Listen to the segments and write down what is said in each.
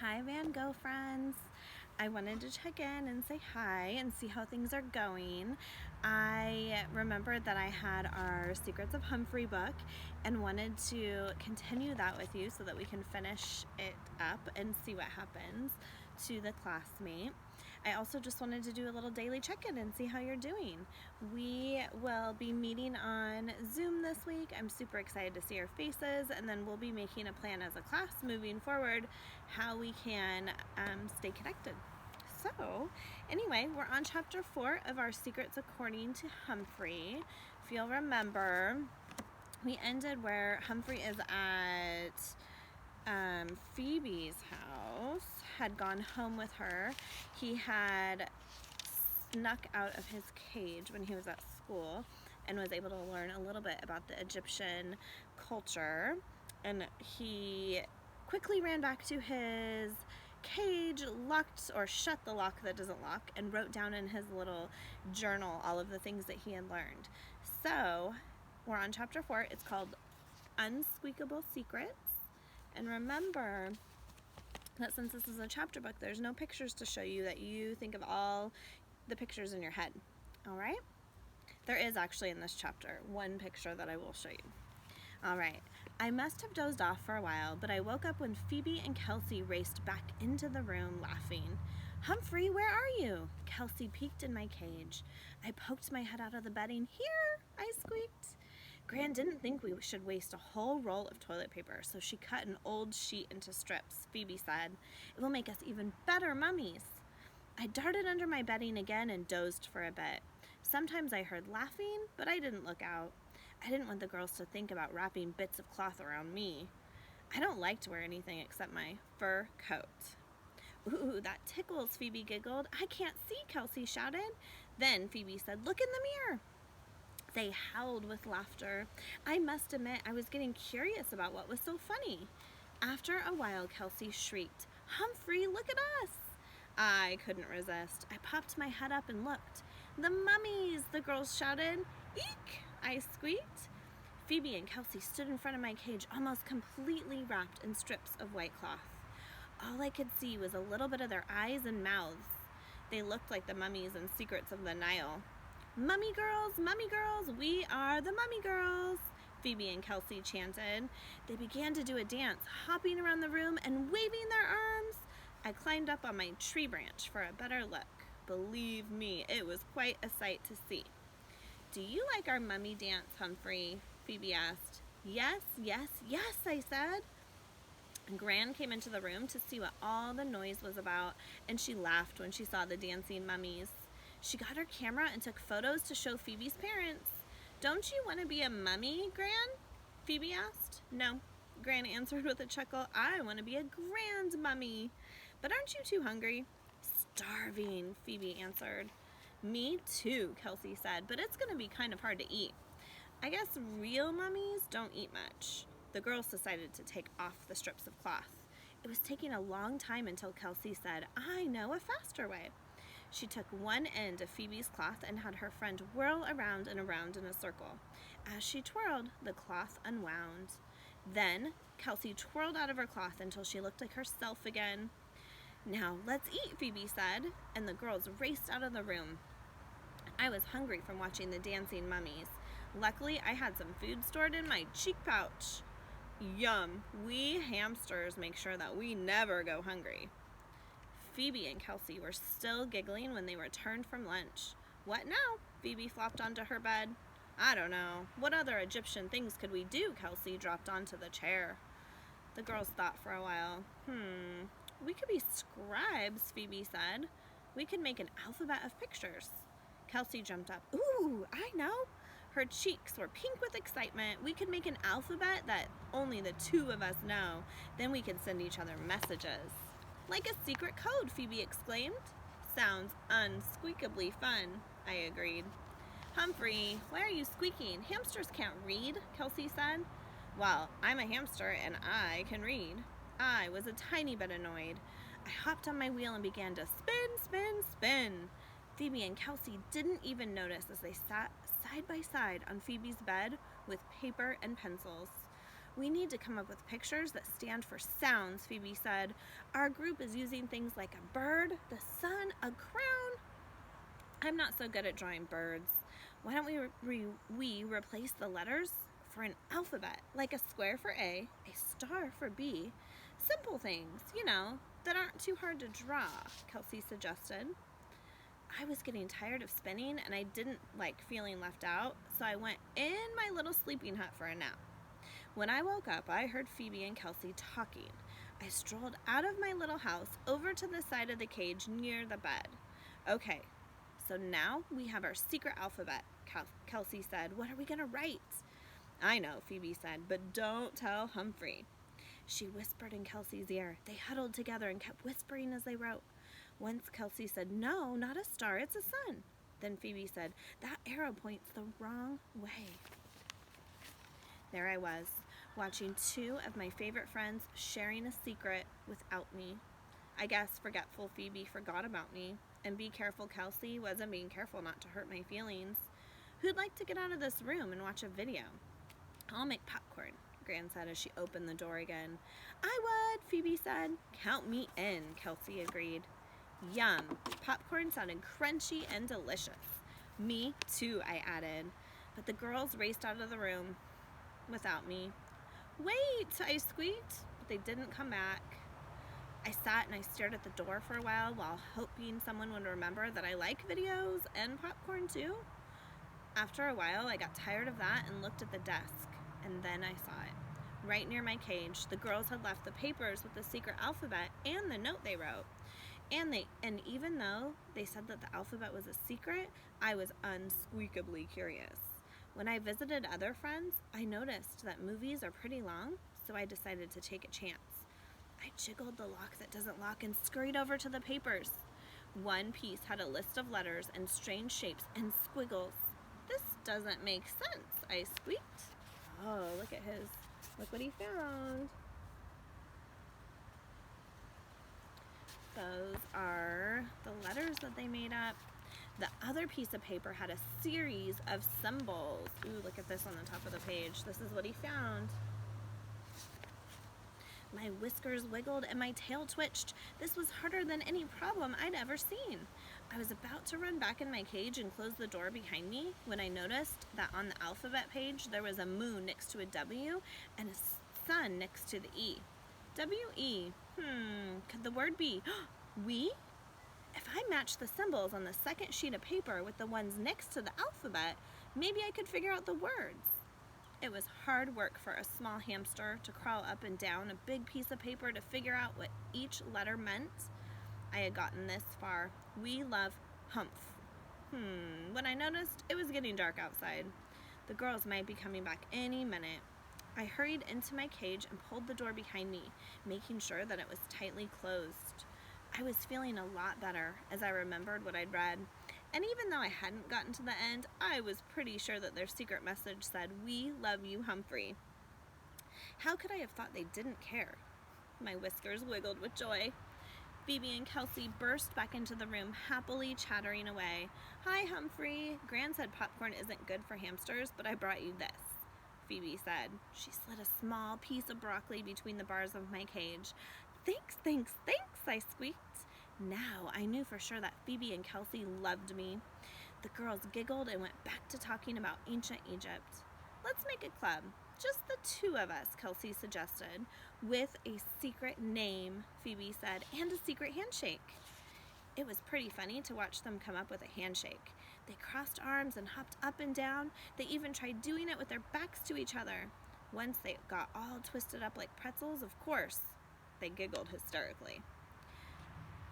Hi Van Gogh friends. I wanted to check in and say hi and see how things are going. I remembered that I had our Secrets of Humphrey book and wanted to continue that with you so that we can finish it up and see what happens to the classmate. I also just wanted to do a little daily check-in and see how you're doing. We will be meeting on Zoom this week. I'm super excited to see your faces, and then we'll be making a plan as a class moving forward how we can stay connected. So anyway, we're on chapter 4 of our Secrets According to Humphrey. If you'll remember, we ended where Humphrey is at Phoebe's house, had gone home with her. He had snuck out of his cage when he was at school and was able to learn a little bit about the Egyptian culture, and he quickly ran back to his cage, locked or shut the lock that doesn't lock, and wrote down in his little journal all of the things that he had learned. So we're on chapter 4. It's called Unsqueakable Secrets. And remember that since this is a chapter book, there's no pictures to show you, that you think of all the pictures in your head. All right? There is actually in this chapter one picture that I will show you. All right. I must have dozed off for a while, but I woke up when Phoebe and Kelsey raced back into the room laughing. "Humphrey, where are you?" Kelsey peeked in my cage. I poked my head out of the bedding. "Here," I squeaked. Gran didn't think we should waste a whole roll of toilet paper, so she cut an old sheet into strips. Phoebe said, "It will make us even better mummies." I darted under my bedding again and dozed for a bit. Sometimes I heard laughing, but I didn't look out. I didn't want the girls to think about wrapping bits of cloth around me. I don't like to wear anything except my fur coat. "Ooh, that tickles," Phoebe giggled. "I can't see," Kelsey shouted. Then Phoebe said, "Look in the mirror." They howled with laughter. I must admit I was getting curious about what was so funny. After a while, Kelsey shrieked, "Humphrey, look at us!" I couldn't resist. I popped my head up and looked. "The mummies!" the girls shouted. "Eek!" I squeaked. Phoebe and Kelsey stood in front of my cage, almost completely wrapped in strips of white cloth. All I could see was a little bit of their eyes and mouths. They looked like the mummies in Secrets of the Nile. Mummy girls, we are the mummy girls," Phoebe and Kelsey chanted. They began to do a dance, hopping around the room and waving their arms. I climbed up on my tree branch for a better look. Believe me, it was quite a sight to see. "Do you like our mummy dance, Humphrey?" Phoebe asked. Yes, I said. Gran came into the room to see what all the noise was about, and she laughed when she saw the dancing mummies. She got her camera and took photos to show Phoebe's parents. "Don't you want to be a mummy, Gran?" Phoebe asked. "No," Gran answered with a chuckle. "I want to be a grand mummy." "But aren't you too hungry?" "Starving," Phoebe answered. "Me too," Kelsey said, "but it's going to be kind of hard to eat. I guess real mummies don't eat much." The girls decided to take off the strips of cloth. It was taking a long time until Kelsey said, "I know a faster way." She took one end of Phoebe's cloth and had her friend whirl around and around in a circle. As she twirled, the cloth unwound. Then Kelsey twirled out of her cloth until she looked like herself again. "Now let's eat," Phoebe said, and the girls raced out of the room. I was hungry from watching the dancing mummies. Luckily, I had some food stored in my cheek pouch. Yum! We hamsters make sure that we never go hungry. Phoebe and Kelsey were still giggling when they returned from lunch. "What now?" Phoebe flopped onto her bed. "I don't know. What other Egyptian things could we do?" Kelsey dropped onto the chair. The girls thought for a while. We could be scribes," Phoebe said. "We could make an alphabet of pictures." Kelsey jumped up. "Ooh, I know." Her cheeks were pink with excitement. "We could make an alphabet that only the two of us know. Then we could send each other messages." "Like a secret code," Phoebe exclaimed. "Sounds unsqueakably fun," I agreed. "Humphrey, why are you squeaking? Hamsters can't read," Kelsey said. "Well, I'm a hamster and I can read." I was a tiny bit annoyed. I hopped on my wheel and began to spin, spin, spin. Phoebe and Kelsey didn't even notice as they sat side by side on Phoebe's bed with paper and pencils. We need to come up with pictures that stand for sounds, Phoebe said. Our group is using things like a bird, the sun, a crown. I'm not so good at drawing birds. Why don't we replace the letters for an alphabet, like a square for A, a star for B? Simple things, that aren't too hard to draw, Kelsey suggested. I was getting tired of spinning and I didn't like feeling left out, so I went in my little sleeping hut for a nap. When I woke up, I heard Phoebe and Kelsey talking. I strolled out of my little house over to the side of the cage near the bed. Okay, so now we have our secret alphabet, Kelsey said. What are we going to write? I know, Phoebe said, but don't tell Humphrey. She whispered in Kelsey's ear. They huddled together and kept whispering as they wrote. Once Kelsey said, no, not a star, it's a sun. Then Phoebe said, that arrow points the wrong way. There I was, watching two of my favorite friends sharing a secret without me. I guess forgetful Phoebe forgot about me, and be careful Kelsey wasn't being careful not to hurt my feelings. Who'd like to get out of this room and watch a video? I'll make popcorn, Gran said as she opened the door again. I would, Phoebe said. Count me in, Kelsey agreed. Yum. Popcorn sounded crunchy and delicious. Me too, I added. But the girls raced out of the room without me. Wait, I squeaked, but they didn't come back. I sat and I stared at the door for a while hoping someone would remember that I like videos and popcorn too. After a while, I got tired of that and looked at the desk, and then I saw it. Right near my cage, the girls had left the papers with the secret alphabet and the note they wrote. And even though they said that the alphabet was a secret, I was unsqueakably curious. When I visited other friends, I noticed that movies are pretty long, so I decided to take a chance. I jiggled the lock that doesn't lock and scurried over to the papers. One piece had a list of letters and strange shapes and squiggles. This doesn't make sense, I squeaked. Oh, look at his. Look what he found. Those are the letters that they made up. The other piece of paper had a series of symbols. Ooh, look at this on the top of the page. This is what he found. My whiskers wiggled and my tail twitched. This was harder than any problem I'd ever seen. I was about to run back in my cage and close the door behind me when I noticed that on the alphabet page there was a moon next to a W and a sun next to the E. W-E. Could the word be we? If I matched the symbols on the second sheet of paper with the ones next to the alphabet, maybe I could figure out the words. It was hard work for a small hamster to crawl up and down a big piece of paper to figure out what each letter meant. I had gotten this far. We love Humph. When I noticed it was getting dark outside. The girls might be coming back any minute. I hurried into my cage and pulled the door behind me, making sure that it was tightly closed. I was feeling a lot better as I remembered what I'd read. And even though I hadn't gotten to the end, I was pretty sure that their secret message said, "We love you, Humphrey." How could I have thought they didn't care? My whiskers wiggled with joy. Phoebe and Kelsey burst back into the room, happily chattering away. Hi, Humphrey. Gran said popcorn isn't good for hamsters, but I brought you this, Phoebe said. She slid a small piece of broccoli between the bars of my cage. Thanks, thanks, thanks, I squeaked. Now I knew for sure that Phoebe and Kelsey loved me. The girls giggled and went back to talking about ancient Egypt. Let's make a club, just the two of us, Kelsey suggested, with a secret name, Phoebe said, and a secret handshake. It was pretty funny to watch them come up with a handshake. They crossed arms and hopped up and down. They even tried doing it with their backs to each other. Once they got all twisted up like pretzels, of course, they giggled hysterically.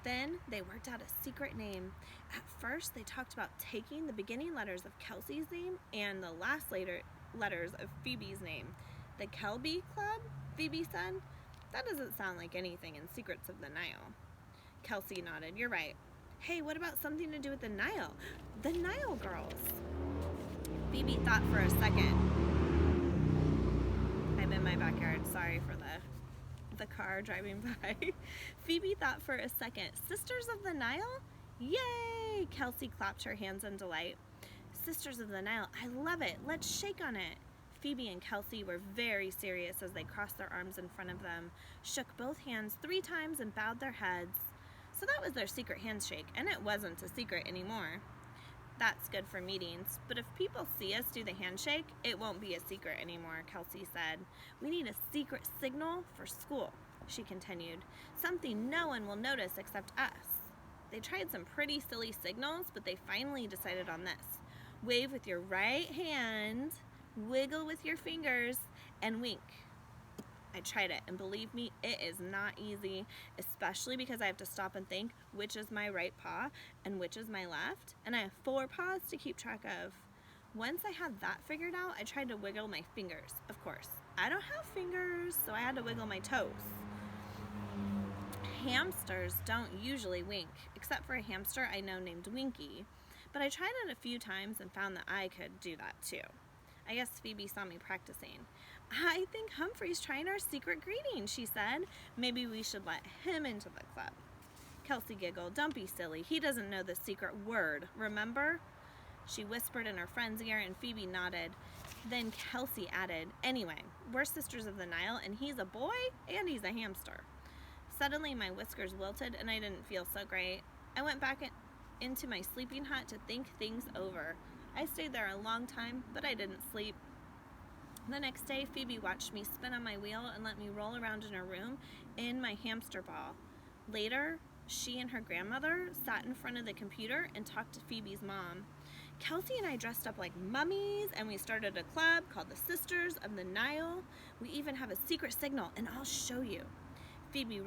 Then they worked out a secret name. At first, they talked about taking the beginning letters of Kelsey's name and the last letters of Phoebe's name. The Kelby Club, Phoebe said. That doesn't sound like anything in Secrets of the Nile. Kelsey nodded. You're right. Hey, what about something to do with the Nile? The Nile girls. Phoebe thought for a second. I'm in my backyard. Sorry for the car driving by. Phoebe thought for a second. Sisters of the Nile? Yay! Kelsey clapped her hands in delight. Sisters of the Nile. I love it. Let's shake on it. Phoebe and Kelsey were very serious as they crossed their arms in front of them, shook both hands 3 times, and bowed their heads. So that was their secret handshake, and it wasn't a secret anymore. That's good for meetings, but if people see us do the handshake, it won't be a secret anymore, Kelsey said. We need a secret signal for school, she continued. Something no one will notice except us. They tried some pretty silly signals, but they finally decided on this. Wave with your right hand, wiggle with your fingers, and wink. I tried it, and believe me, it is not easy, especially because I have to stop and think which is my right paw and which is my left, and I have 4 paws to keep track of. Once I had that figured out, I tried to wiggle my fingers, of course. I don't have fingers, so I had to wiggle my toes. Hamsters don't usually wink, except for a hamster I know named Winky, but I tried it a few times and found that I could do that too. I guess Phoebe saw me practicing. I think Humphrey's trying our secret greeting, she said. Maybe we should let him into the club. Kelsey giggled. Don't be silly. He doesn't know the secret word, remember? She whispered in her friend's ear, and Phoebe nodded. Then Kelsey added, anyway, we're sisters of the Nile, and he's a boy, and he's a hamster. Suddenly my whiskers wilted, and I didn't feel so great. I went back into my sleeping hut to think things over. I stayed there a long time, but I didn't sleep. The next day, Phoebe watched me spin on my wheel and let me roll around in her room in my hamster ball. Later, she and her grandmother sat in front of the computer and talked to Phoebe's mom. Kelsey and I dressed up like mummies, and we started a club called the Sisters of the Nile. We even have a secret signal, and I'll show you. Phoebe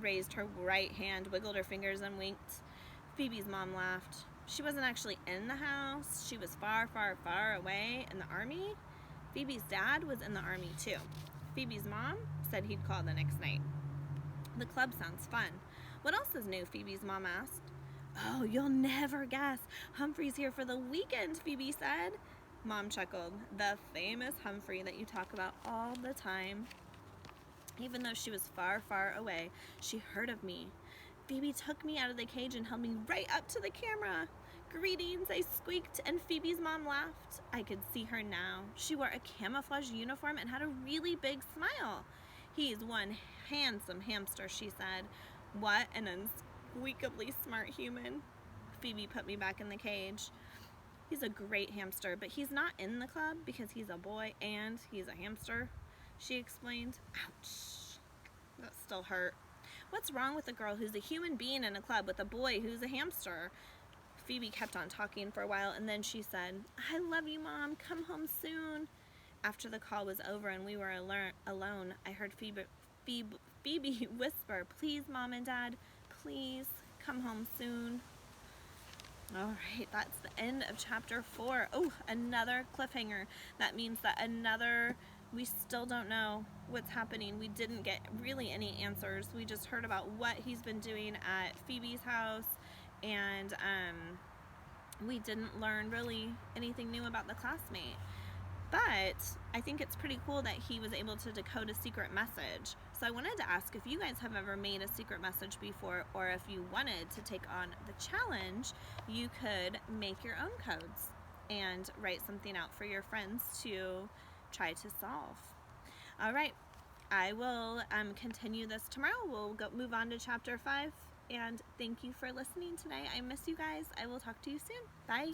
raised her right hand, wiggled her fingers, and winked. Phoebe's mom laughed. She wasn't actually in the house. She was far, far, far away in the army. Phoebe's dad was in the army too. Phoebe's mom said he'd call the next night. The club sounds fun. What else is new? Phoebe's mom asked. Oh, you'll never guess. Humphrey's here for the weekend, Phoebe said. Mom chuckled. The famous Humphrey that you talk about all the time. Even though she was far, far away, she heard of me. Phoebe took me out of the cage and held me right up to the camera. Greetings, I squeaked, and Phoebe's mom laughed. I could see her now. She wore a camouflage uniform and had a really big smile. He's one handsome hamster, she said. What an unsqueakably smart human. Phoebe put me back in the cage. He's a great hamster, but he's not in the club because he's a boy and he's a hamster, she explained. Ouch. That still hurt. What's wrong with a girl who's a human being in a club with a boy who's a hamster? Phoebe kept on talking for a while, and then she said, I love you, Mom. Come home soon. After the call was over and we were alone, I heard Phoebe whisper, please, Mom and Dad, please come home soon. All right, that's the end of chapter 4. Oh, another cliffhanger. That means that we still don't know what's happening. We didn't get really any answers. We just heard about what he's been doing at Phoebe's house, and we didn't learn really anything new about the classmate. But I think it's pretty cool that he was able to decode a secret message. So I wanted to ask if you guys have ever made a secret message before, or if you wanted to take on the challenge, you could make your own codes and write something out for your friends to try to solve. All right, I will continue this tomorrow. We'll move on to chapter 5, and thank you for listening today. I miss you guys. I will talk to you soon. Bye.